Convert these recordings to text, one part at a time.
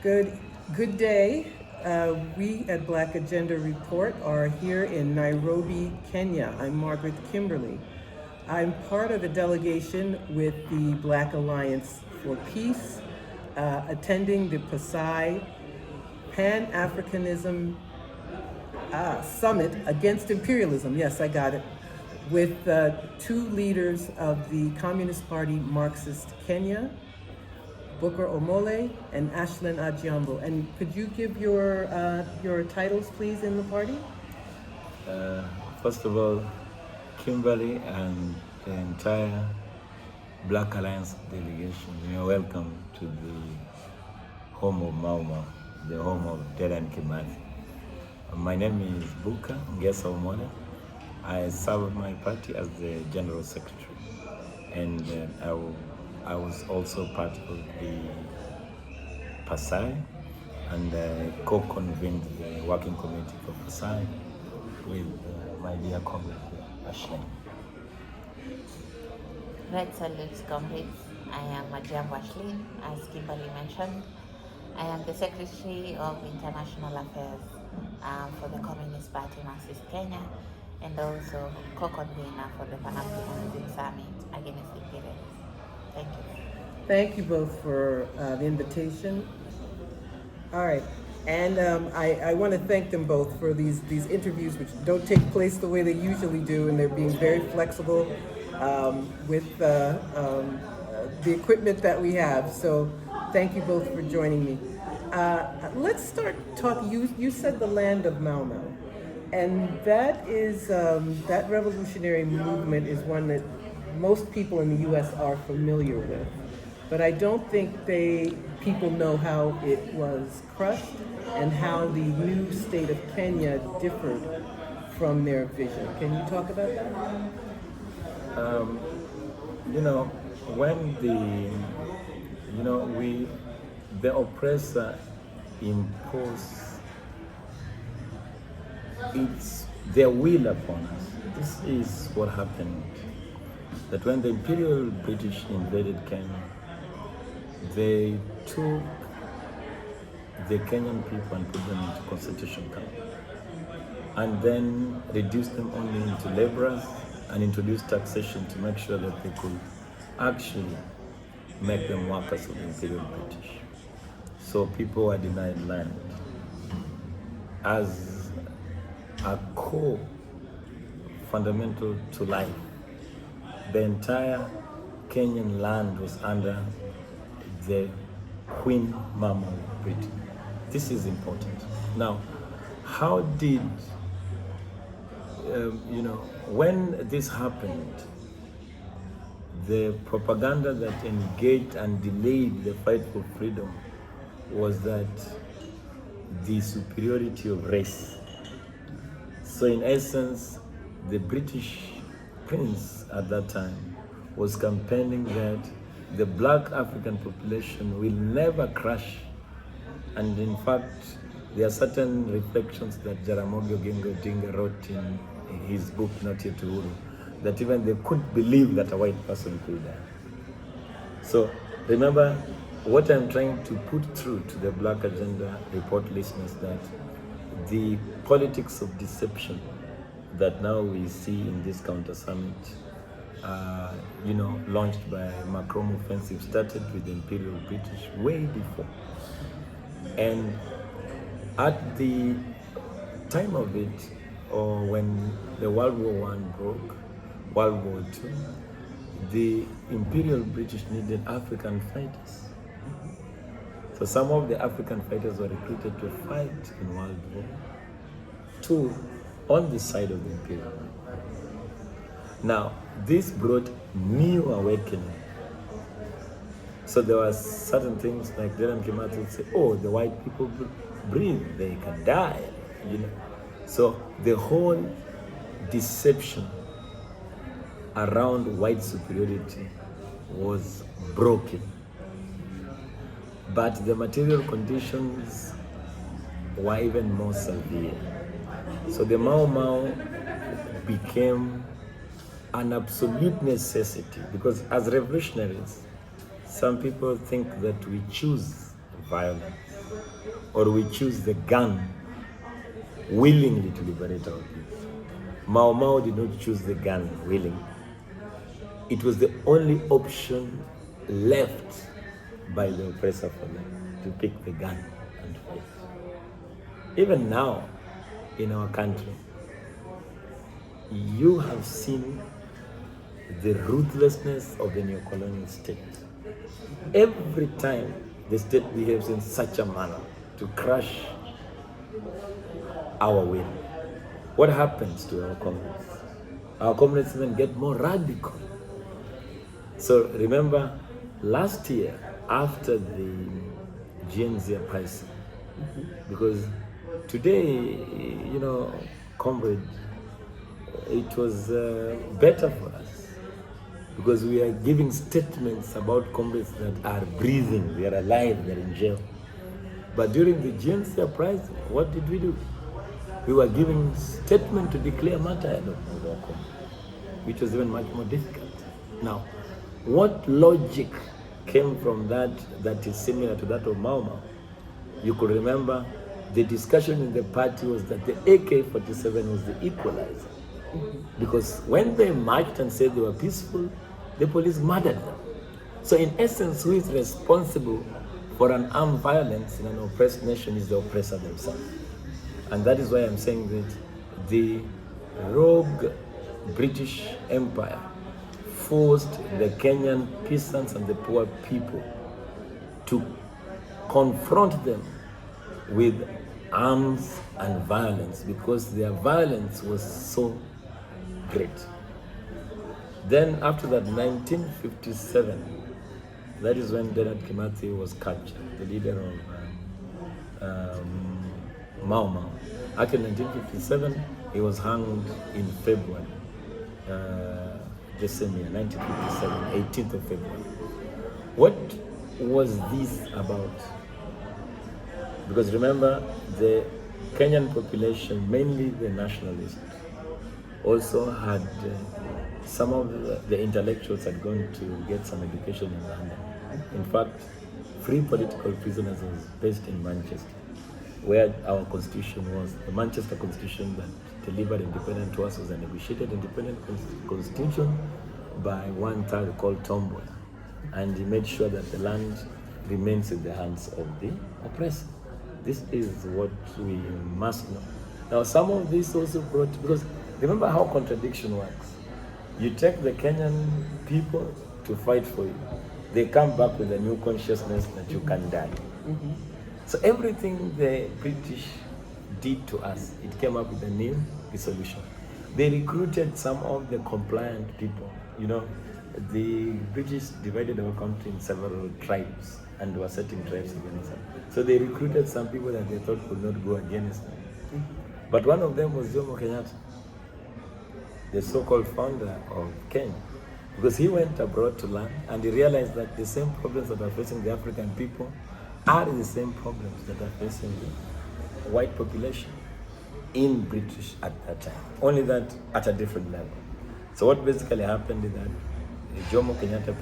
Good day. We at Black Agenda Report are here in Nairobi, Kenya. I'm Margaret Kimberley. I'm part of a delegation with the Black Alliance for Peace, attending the PASAI Pan-Africanism Summit Against Imperialism. Yes, I got it. With two leaders of the Communist Party Marxist Kenya, Omole and Ashlyn Adjiambo. And could you give your titles, please, in the party? First of all, Kimberley and the entire Black Alliance delegation, you are welcome to the home of Mau Mau, the home of Dedan Kimathi. My name is Buka Ngesa Omole. I serve my party as the General Secretary, and I was also part of the PASAI and co-convened the working committee for PASAI with my dear comrade Ashlyn. Red salutes, comrades. I am Adjiambo Ashlyn, as Kimberly mentioned. I am the Secretary of International Affairs for the Communist Party Marxist Kenya, and also co-convener for the Pan-Africanism Summit Against Imperialism. Thank you. Thank you both for the invitation. All right, and I want to thank them both for these interviews, which don't take place the way they usually do, and they're being very flexible with the equipment that we have. So thank you both for joining me. Let's start talking. You said the land of Mau Mau, and that is that revolutionary movement is one that most people in the U.S. are familiar with, but I don't think people know how it was crushed and how the new state of Kenya differed from their vision. Can you talk about that? When the oppressor imposed their will upon us. This is what happened. That when the Imperial British invaded Kenya, they took the Kenyan people and put them into concentration camp, and then reduced them only into laborers and introduced taxation to make sure that they could actually make them workers of the Imperial British. So people were denied land as a core fundamental to life. The entire Kenyan land was under the Queen Mama of Britain. This is important. Now, how did, when this happened, the propaganda that engaged and delayed the fight for freedom was that the superiority of race. So in essence, the British prince at that time was campaigning that the black African population will never crash. And in fact, there are certain reflections that Jaramogi Oginga Odinga wrote in his book, Not Yet Uhuru, that even they couldn't believe that a white person could die. So remember, what I'm trying to put through to the Black Agenda Report listeners, that the politics of deception that now we see in this counter summit, launched by Macron offensive, started with the Imperial British way before. And at the time of it, or when the World War I broke, World War II, the Imperial British needed African fighters. So some of the African fighters were recruited to fight in World War II on the side of the Imperial. Now, this brought new awakening. So there were certain things like Dedan Kimathi would say, oh, the white people breathe, they can die, So the whole deception around white superiority was broken. But the material conditions were even more severe. So the Mau Mau became an absolute necessity, because as revolutionaries, some people think that we choose violence. or we choose the gun willingly to liberate our people. Mau Mau did not choose the gun willingly. It was the only option left by the oppressor for them, to pick the gun and fight. Even now, in our country, you have seen the ruthlessness of the neo-colonial state. Every time the state behaves in such a manner to crush our will, what happens to our comrades? Our comrades even get more radical. So remember, last year, after the GNZ uprising, because today, comrade, it was better for us, because we are giving statements about comrades that are breathing, they are alive, they are in jail. But during the GNC uprising, what did we do? We were giving statement to declare martyrdom of our comrades, which was even much more difficult. Now, what logic came from that is similar to that of Mau Mau? You could remember the discussion in the party was that the AK-47 was the equalizer. Because when they marched and said they were peaceful, the police murdered them. So in essence, who is responsible for an armed violence in an oppressed nation is the oppressor themselves. And that is why I'm saying that the rogue British Empire forced the Kenyan peasants and the poor people to confront them with arms and violence, because their violence was so great. Then after that, 1957, that is when Dedan Kimathi was captured, the leader of Mau Mau. Actually, 1957, he was hanged in February, the same year, 1957, 18th of February. What was this about? Because remember, the Kenyan population, mainly the nationalists, also had some of the intellectuals had gone to get some education in London. In fact, free political prisoners was based in Manchester, where our constitution was. The Manchester Constitution that delivered independence to us was a negotiated independent constitution by one thug called Tomboy, and he made sure that the land remains in the hands of the oppressor. This is what we must know. Now, some of this also brought, because remember how contradiction works. You take the Kenyan people to fight for you. They come back with a new consciousness that you can die. Mm-hmm. So everything the British did to us, it came up with a new solution. They recruited some of the compliant people. The British divided our country in several tribes and were setting tribes against them. So they recruited some people that they thought could not go against them. Mm-hmm. But one of them was Jomo Kenyatta, the so-called founder of Kenya, because he went abroad to learn and he realized that the same problems that are facing the African people are the same problems that are facing the white population in British at that time, only that at a different level. So what basically happened is that Jomo Kenyatta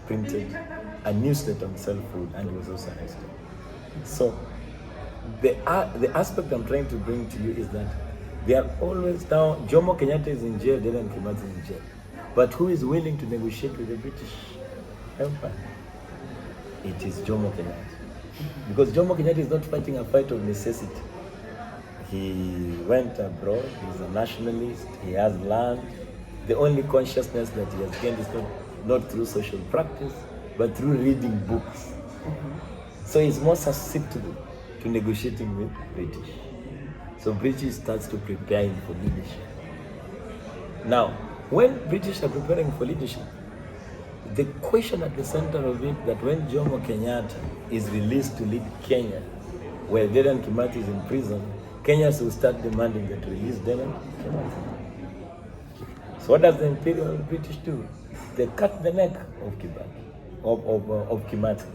printed a newsletter on self-rule, and he was also arrested. So the aspect I'm trying to bring to you is that they are always now, Jomo Kenyatta is in jail, Dedan Kimathi is in jail. But who is willing to negotiate with the British Empire? It is Jomo Kenyatta. Because Jomo Kenyatta is not fighting a fight of necessity. He went abroad, he's a nationalist, he has land. The only consciousness that he has gained is not through social practice, but through reading books. Mm-hmm. So he's more susceptible to negotiating with British. So British starts to prepare him for leadership. Now, when British are preparing for leadership, the question at the center of it, that when Jomo Kenyatta is released to lead Kenya, where Dedan Kimathi is in prison, Kenyans will start demanding that release Dedan Kimathi. So what does the Imperial British do? They cut the neck of Kimathi.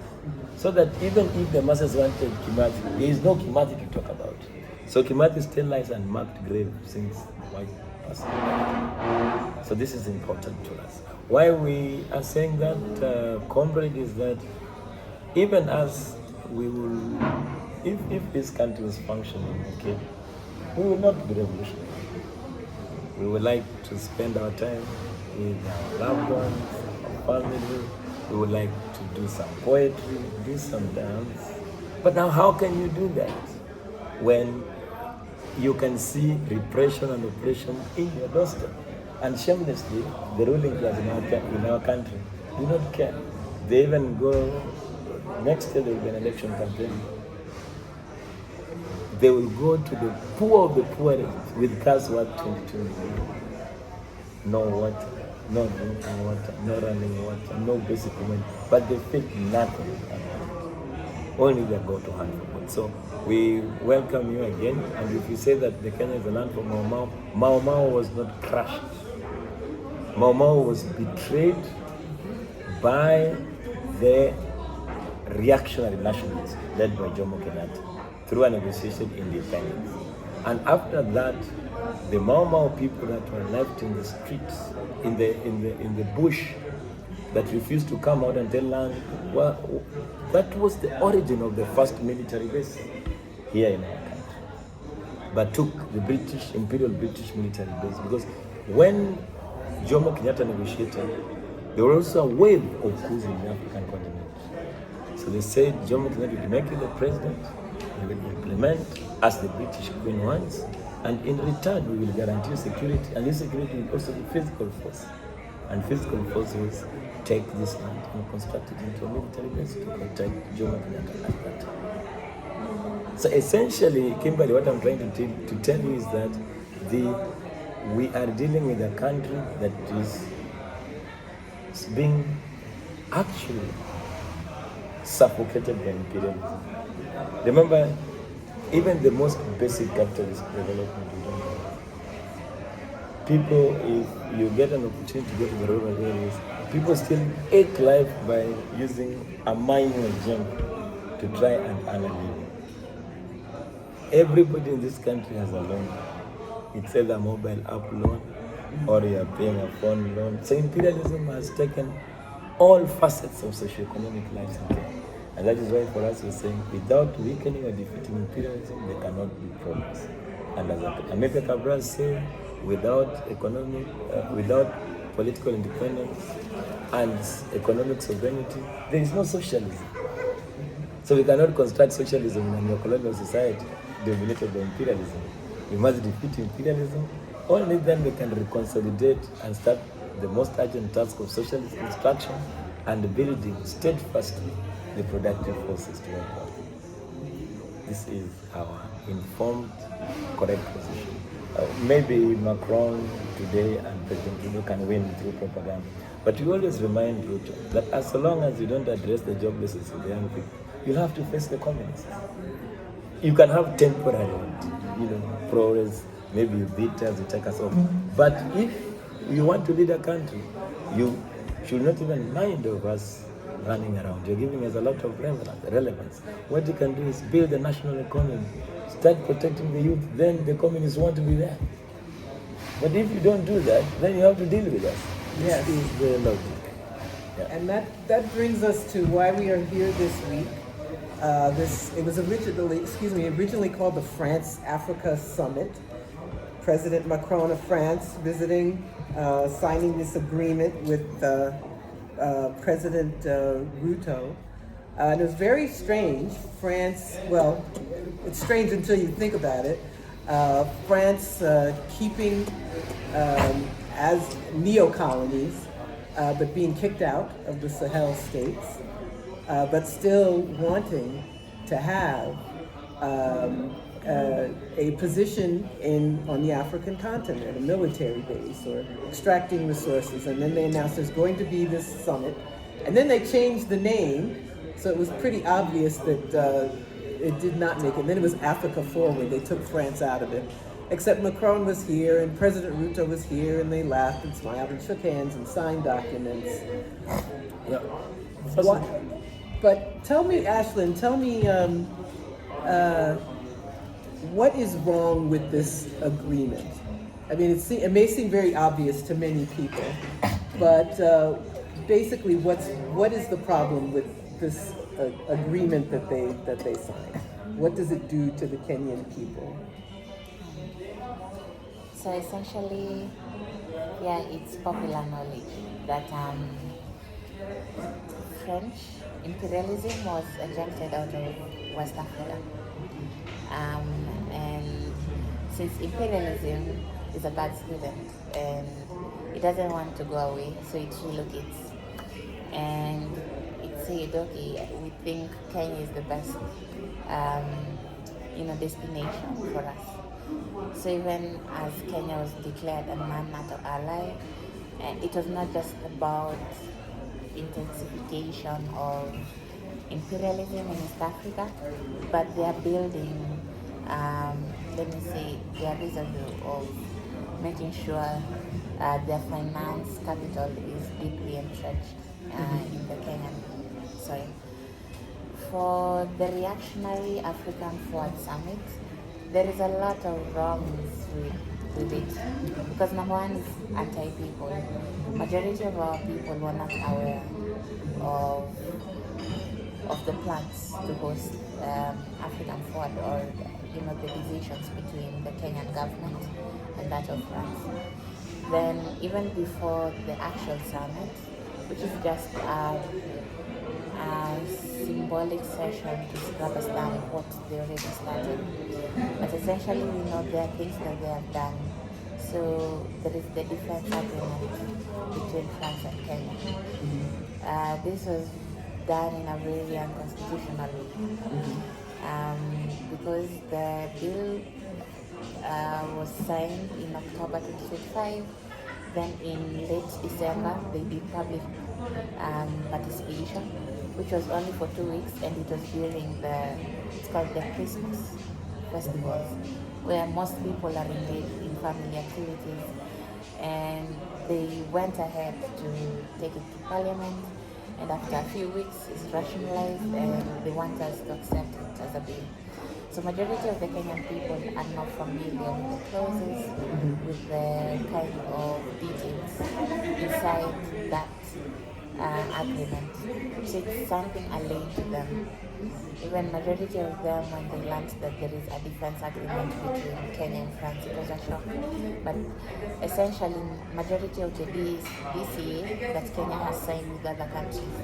So that even if the masses wanted Kimathi, there is no Kimathi to talk about. So Kimathi still lies unmarked grave since the white person. So this is important to us. Why we are saying that, comrade, is that even as we will if this country was functioning, okay, we will not be revolutionary. We would like to spend our time with our loved ones, our family. We would like to do some poetry, do some dance. But now how can you do that when you can see repression and oppression in your doorstep? And shamelessly, the ruling class in our country do not care. They even go, next year there will be an election campaign. They will go to the poor of the poorest with cars worth 22 million. No water, no drinking water, no running water, no basic human, but they feel nothing. Only they go to hand for God. So we welcome you again, and if you say that the Kenya is a land for Mau Mau, Mau Mau was not crushed. Mau Mau was betrayed by the reactionary nationalists led by Jomo Kenyatta through a negotiation independence. And after that, the Mau Mau people that were left in the streets, in the bush, that refused to come out and tell land, well, that was the origin of the first military base here in our country. But took the Imperial British military base, because when Jomo Kenyatta negotiated, there was also a wave of coups in the African continent. So they said Jomo Kenyatta will make you the president, we will implement as the British Queen wants, and in return we will guarantee security, and this security will also be physical force. And physical force was take this land and construct it into a military base to protect Jomo Kenyatta at that time. So essentially, Kimberley, what I'm trying to tell you is that we are dealing with a country that is being actually suffocated by imperialism. Remember, even the most basic capitalist development, we don't have. People, if you get an opportunity to go to the rural areas, people still eke life by using a manual gem to try and earn a living. Everybody in this country has a loan. It's either a mobile app loan or you are paying a phone loan. So imperialism has taken all facets of socio-economic life in Kenya. And that is why for us we're saying without weakening or defeating imperialism, there cannot be progress. And as Amilcar Cabral said, without political independence and economic sovereignty, there is no socialism. So we cannot construct socialism in a neo-colonial society dominated by imperialism. We must defeat imperialism. Only then we can reconsolidate and start the most urgent task of socialist construction and building steadfastly the productive forces to work out. This is our informed, correct position. Maybe Macron today and President Ruto can win through propaganda. But we always remind Ruto that as long as you don't address the joblessness of the young people, you'll have to face the communists. You can have temporary, progress, maybe you beat us, you take us off. But if you want to lead a country, you should not even mind of us running around. You're giving us a lot of relevance. What you can do is build a national economy, start protecting the youth, then the communists want to be there. But if you don't do that, then you have to deal with us. Yes. This is the logic. Yeah. And that brings us to why we are here this week. It was originally called the France-Africa Summit. President Macron of France visiting, signing this agreement with President Ruto. And it was very strange. France, well, it's strange until you think about it. France keeping as neo-colonies, but being kicked out of the Sahel states, but still wanting to have a position on the African continent, a military base, or extracting resources. And then they announced there's going to be this summit. And then they changed the name, so it was pretty obvious that it did not make it. And then it was Africa Forward. They took France out of it. Except Macron was here, and President Ruto was here, and they laughed and smiled and shook hands and signed documents. Yeah. But tell me, Ashlyn, what is wrong with this agreement? I mean, it may seem very obvious to many people, but basically, what is the problem with this agreement that they signed? What does it do to the Kenyan people? So essentially, yeah, it's popular knowledge that French imperialism was ejected out of West Africa. And since imperialism is a bad student and it doesn't want to go away, so it relocates. And it said, okay, we think Kenya is the best, destination for us. So even as Kenya was declared a non-NATO ally, it was not just about intensification of imperialism in East Africa, but they are building, their reservoir of making sure their finance capital is deeply entrenched in the Kenyan soil. For the reactionary African Forward Summit, there is a lot of wrongs with it, because number one is anti-people. Majority of our people were not aware of the plans to host African Forward, or the divisions between the Kenyan government and that of France. Then even before the actual summit, which is just a symbolic session to rubber stamp what they already started. But essentially we know there are things that they have done. So there is the defense agreement between France and Kenya. This was done in a very unconstitutional way. Because the bill was signed in October 2025. Then in late December, they did public participation, which was only for 2 weeks, and it was during it's called the Christmas festivals, where most people are engaged in family activities, and they went ahead to take it to Parliament, and after a few weeks, it's rationalized, and they want us to accept it as a bill. So majority of the Kenyan people are not familiar with the clauses, with the kind of details inside that agreement. So it's something alien to them. Even majority of them, when they learned that there is a defense agreement between Kenya and France, it was a shock. But essentially, majority of the DCA that Kenya has signed with other countries,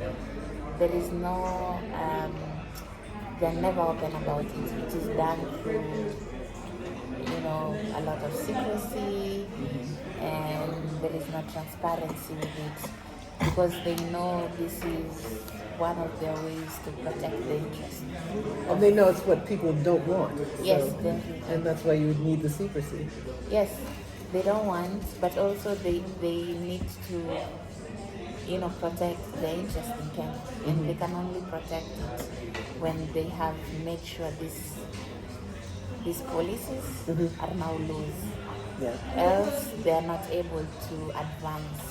there is no they're never open about it. It is done through, a lot of secrecy, and there is no transparency with it, because they know this is one of their ways to protect the interest. And they know it's what people don't want. Yes, so, definitely. And that's why you would need the secrecy. Yes, they don't want, but also they need to protect the interest in Kenya, and they can only protect it when they have made sure these policies are now laws. Yeah. Else they are not able to advance,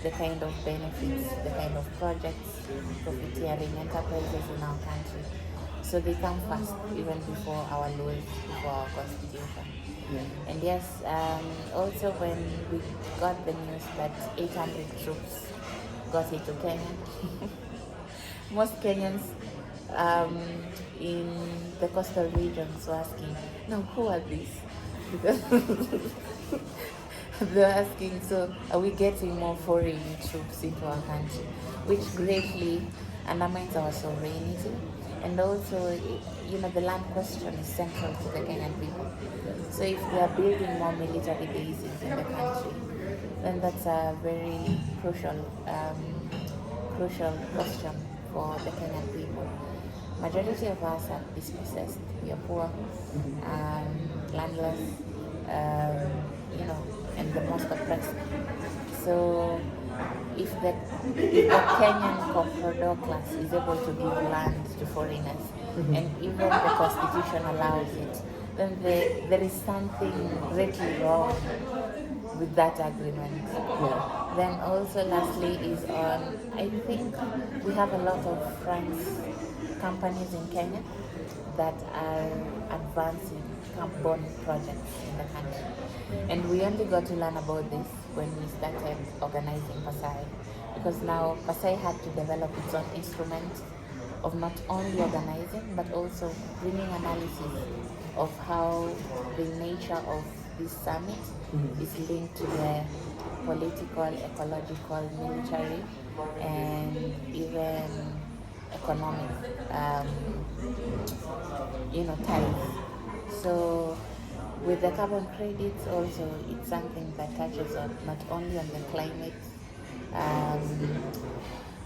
the kind of benefits, the kind of projects, profiteering enterprises in our country. So they come first, even before our laws, before our constitution. Yeah. And yes, also when we got the news that 800 troops got into Kenya, most Kenyans in the coastal regions were asking, no, who are these? Because they're asking, so are we getting more foreign troops into our country, which greatly undermines our sovereignty. And also, the land question is central to the Kenyan people. So if they are building more military bases in the country, then that's a very crucial question for the Kenyan people. Majority of us are dispossessed. We are poor, landless, and the most oppressed. So if the Kenyan comprador class is able to give land to foreigners, and even the constitution allows it, then there is something greatly wrong with that agreement. Yeah. Then also lastly is on, I think we have a lot of France companies in Kenya that are advancing carbon projects in the country. And we only got to learn about this when we started organizing PASAI, because now PASAI had to develop its own instrument of not only organizing but also bringing analysis of how the nature of this summit is linked to the political, ecological, military, and even economic, ties. So with the carbon credits also, it's something that touches on not only on the climate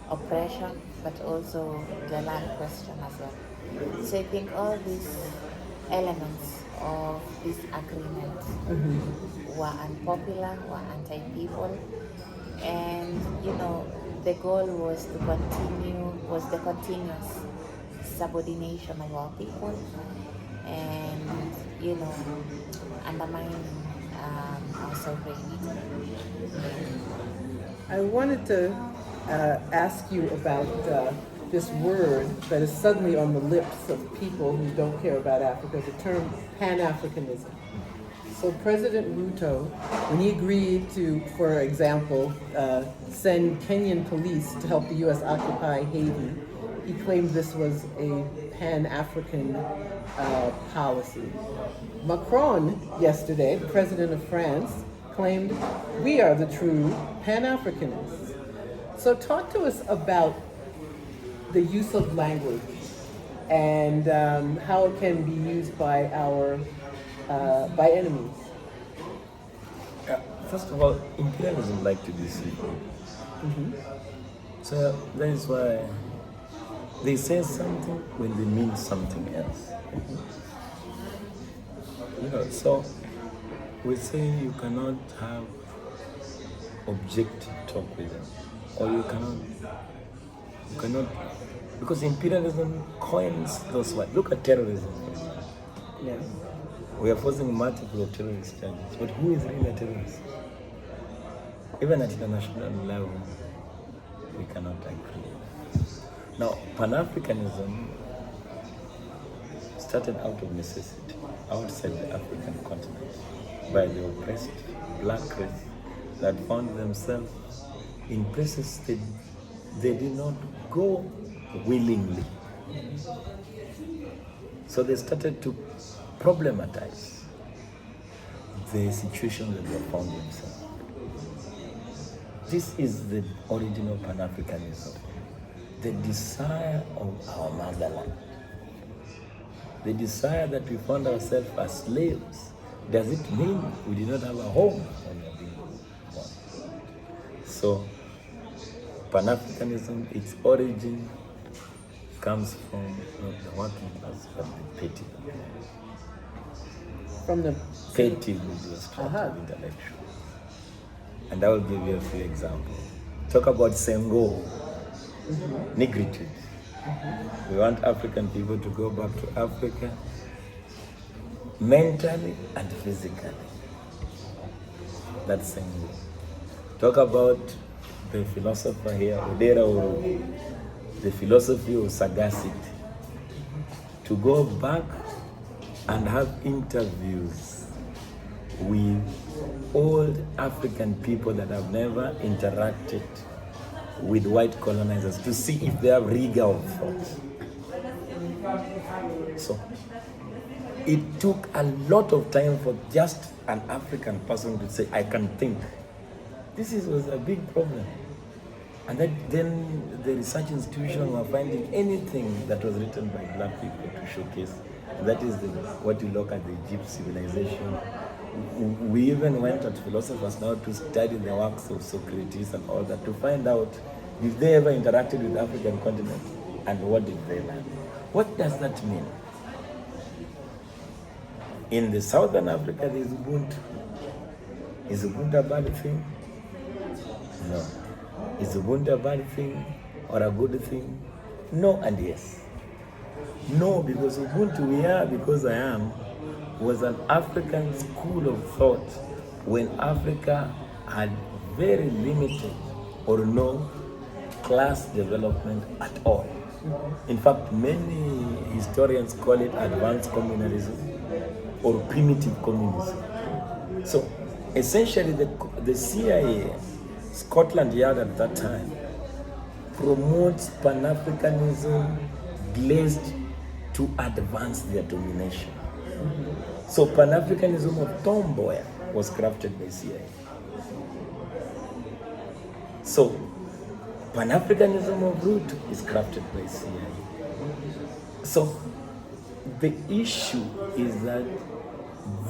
oppression, but also the land question as well. So I think all these elements of this agreement were unpopular, were anti-people, and the goal was the continuous subordination of our people, and undermining our sovereignty. I wanted to ask you about this word that is suddenly on the lips of people who don't care about Africa, the term Pan-Africanism. So President Ruto, when he agreed to, for example, send Kenyan police to help the U.S. occupy Haiti, he claimed this was a Pan-African policy. Macron, yesterday, the president of France, claimed we are the true Pan-Africanists. So talk to us about the use of language and how it can be used by our by enemies. First of all, imperialism like to deceive. So that is why they say something when they mean something else. So we say you cannot have objective talk with them, or you cannot, because imperialism coins those words. Look at terrorism, for example. Yeah. We are forcing multiple terrorist charges, but who is really a terrorist? Even at international level, we cannot agree. Now, Pan-Africanism started out of necessity, outside the African continent, by the oppressed black race that found themselves in places they did not go willingly. So they started to problematize the situation that they found themselves. This is the origin of Pan-Africanism, the desire of our motherland, the desire that we found ourselves as slaves. Does it mean we did not have a home when we were being born? So Pan-Africanism, its origin comes from not the working class, but the petty. From the Petty bourgeois strata intellectual. And I will give you a few examples. Talk about Sengo, negritude. We want African people to go back to Africa mentally and physically. That's Sengo. Talk about the philosopher here, Odera Orogo, the philosophy of sagacity. To go back and have interviews with old African people that have never interacted with white colonizers to see if they have rigor of thought. So it took a lot of time for just an African person to say, I can think. This was a big problem. And then the research institutions were finding anything that was written by black people to showcase. And that is what you look at the Egypt civilization. We even went at philosophers now to study the works of Socrates and all that to find out if they ever interacted with the African continent and what did they learn. What does that mean? In the Southern Africa, there is Ubuntu. Is Ubuntu a bad thing? No. Is Ubuntu a bad thing or a good thing? No and yes. No, because Ubuntu we are, because I am, was an African school of thought when Africa had very limited or no class development at all. In fact, many historians call it advanced communalism or primitive communism. So essentially the CIA, Scotland Yard at that time, promotes Pan-Africanism glazed to advance their domination. So Pan-Africanism of Tom Mboya was crafted by CIA. So Pan-Africanism of Ruto is crafted by CIA. So the issue is that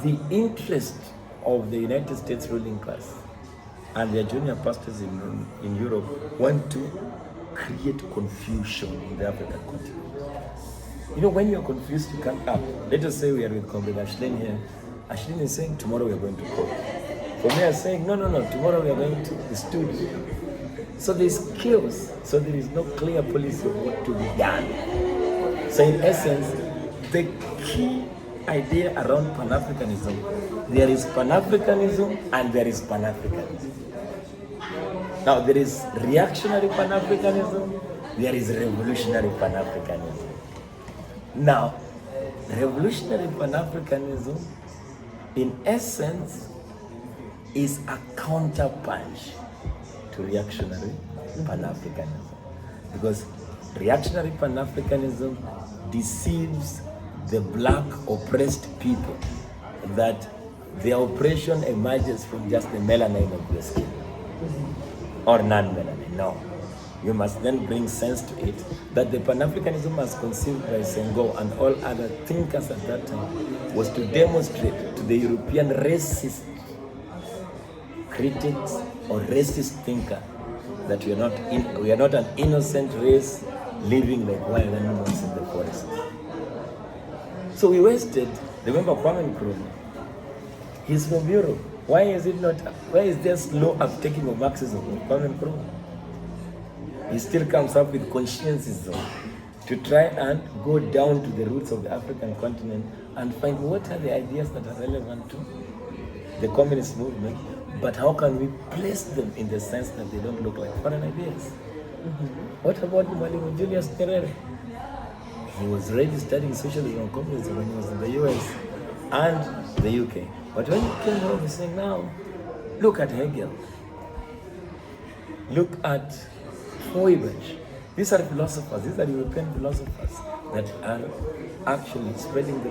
the interest of the United States ruling class and their junior pastors in Europe want to create confusion in the African continent. You know, when you're confused, you can't up. Let us say we are with Convenes Ashlyn here. Ashlyn is saying, tomorrow we are going to court. For me, I'm saying, no, tomorrow we are going to the studio. So there's chaos. So there is no clear policy of what to be done. So in essence, the key idea around Pan-Africanism, there is Pan-Africanism and there is Pan-Africanism. Now there is reactionary Pan-Africanism, there is revolutionary Pan-Africanism. Now, revolutionary Pan-Africanism, in essence, is a counterpunch to reactionary Pan-Africanism. Because reactionary Pan-Africanism deceives the black oppressed people that their oppression emerges from just the melanin of the skin or non-melanin. No. You must then bring sense to it that the Pan-Africanism as conceived by Senghor and all other thinkers at that time was to demonstrate to the European racist critics or racist thinker that we are not an innocent race living like wild animals in the forest. So we wasted, remember Kwame Nkrumah, he's from Europe. Why is there slow uptaking of Marxism of Kwame Nkrumah? He still comes up with conscientism to try and go down to the roots of the African continent and find what are the ideas that are relevant to the communist movement, but how can we place them in the sense that they don't look like foreign ideas? What about Mwalimu Julius Nyerere? He was already studying socialism and communism when he was in the US and the UK. But when he came home, he's saying, now, look at Hegel. Look at Feuerbach. These are philosophers, these are European philosophers that are actually spreading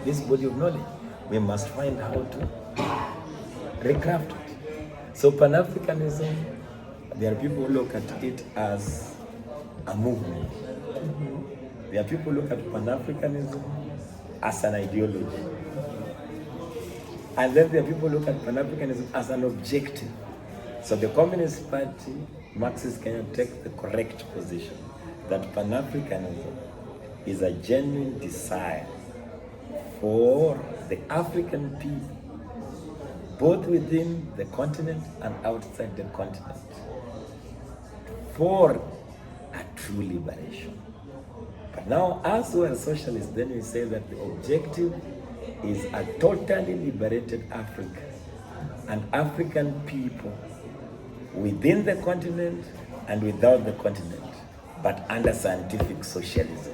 this body of knowledge. We must find how to recraft it. So Pan-Africanism, there are people who look at it as a movement. There are people who look at Pan-Africanism as an ideology. And then there are people who look at Pan-Africanism as an objective. So the Communist Party Marxist Kenya takes the correct position that Pan-Africanism is a genuine desire for the African people, both within the continent and outside the continent, for a true liberation. But now, as we are socialists, then we say that the objective is a totally liberated Africa and African people within the continent and without the continent, but under scientific socialism.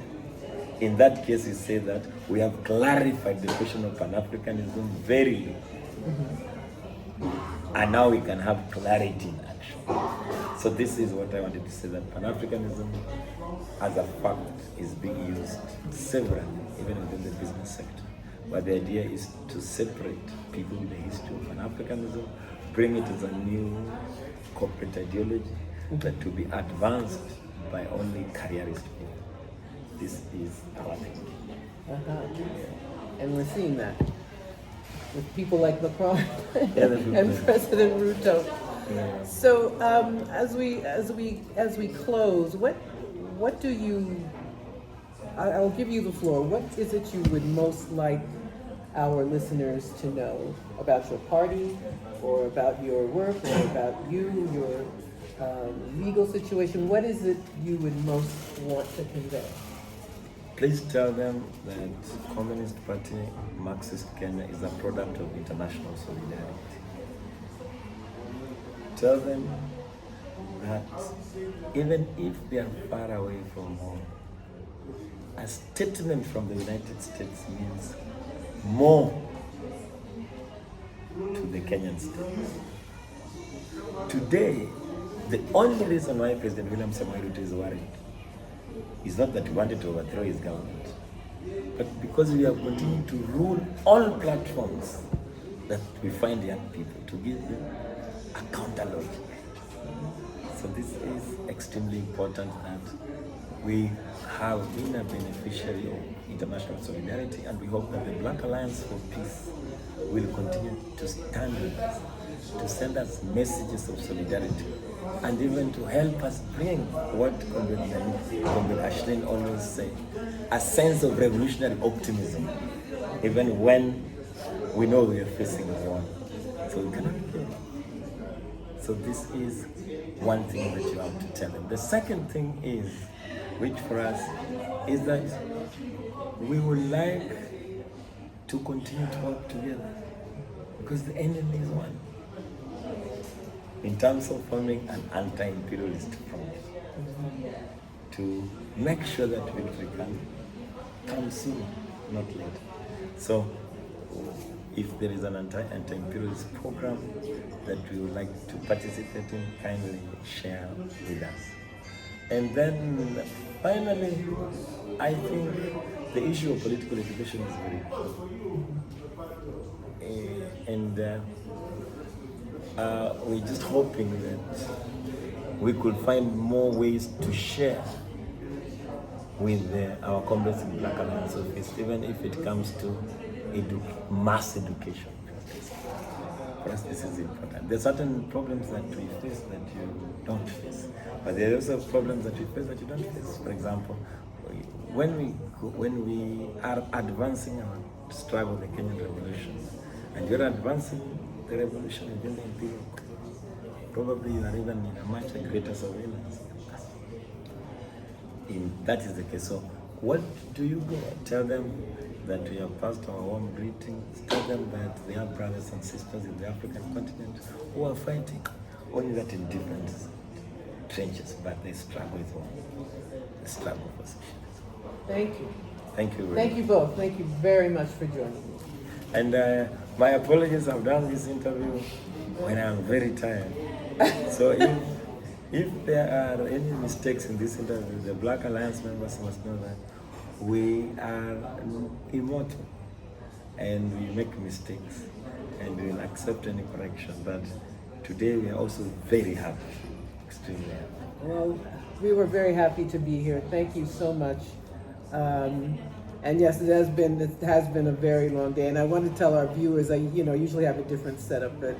In that case, we say that we have clarified the question of Pan-Africanism very well. And now we can have clarity in action. So this is what I wanted to say, that Pan-Africanism as a fact is being used severally, even within the business sector. But the idea is to separate people with the history of Pan-Africanism, bring it as a new corporate ideology that to be advanced by only careerist people. This is our thinking. And we're seeing that with people like Macron Yeah, and President Ruto. Yeah. So as we close, what do you? I'll give you the floor. What is it you would most like our listeners to know about your party, or about your work, or about you, your legal situation? What is it you would most want to convey? Please tell them that Communist Party Marxist Kenya is a product of international solidarity. Tell them that even if they are far away from home, a statement from the United States means more to the Kenyan state. Today, the only reason why President William Samoei Ruto is worried It's not that we wanted to overthrow his government, but because we have continued to rule all platforms that we find young people, to give them a counter logic. So this is extremely important that we have been a beneficiary of international solidarity, and we hope that the Black Alliance for Peace will continue to stand with us, to send us messages of solidarity, and even to help us bring what Communist Ashlyn always say, a sense of revolutionary optimism, even when we know we are facing a war. So we cannot give up. So this is one thing that you have to tell them. The second thing is, which for us, is that we would like to continue to work together because the enemy is one. In terms of forming an anti-imperialist front, to make sure that victory can come soon, not later. So if there is an anti-imperialist program that we would like to participate in, kindly share with us. And then finally, I think the issue of political education is very important. We're just hoping that we could find more ways to share with our comrades in Black Alliance office, even if it comes to mass education. For us, this is important. There are certain problems that we face that you don't face, but there are also problems that we face that you don't face. For example, when we are advancing our struggle, the Kenyan Revolution, and you're advancing the revolution within the imperial, probably you are even in a much greater surveillance. That is the case. So what do you go? Tell them that we have passed our warm greetings. Tell them that they have brothers and sisters in the African continent who are fighting, only that in different trenches, but they struggle with one. The struggle for socialism. Thank you. Thank you very Thank you both. Thank you very much for joining me. And my apologies, I've done this interview when I'm very tired. So if there are any mistakes in this interview, the Black Alliance members must know that we are immortal and we make mistakes and we will accept any correction. But today we are also very happy, extremely happy. Well, we were very happy to be here. Thank you so much. And yes, it has been a very long day. And I want to tell our viewers, I usually have a different setup, but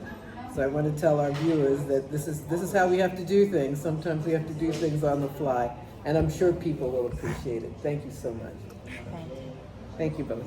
so I want to tell our viewers that this is how we have to do things. Sometimes we have to do things on the fly, and I'm sure people will appreciate it. Thank you so much. Thank you. Thank you both.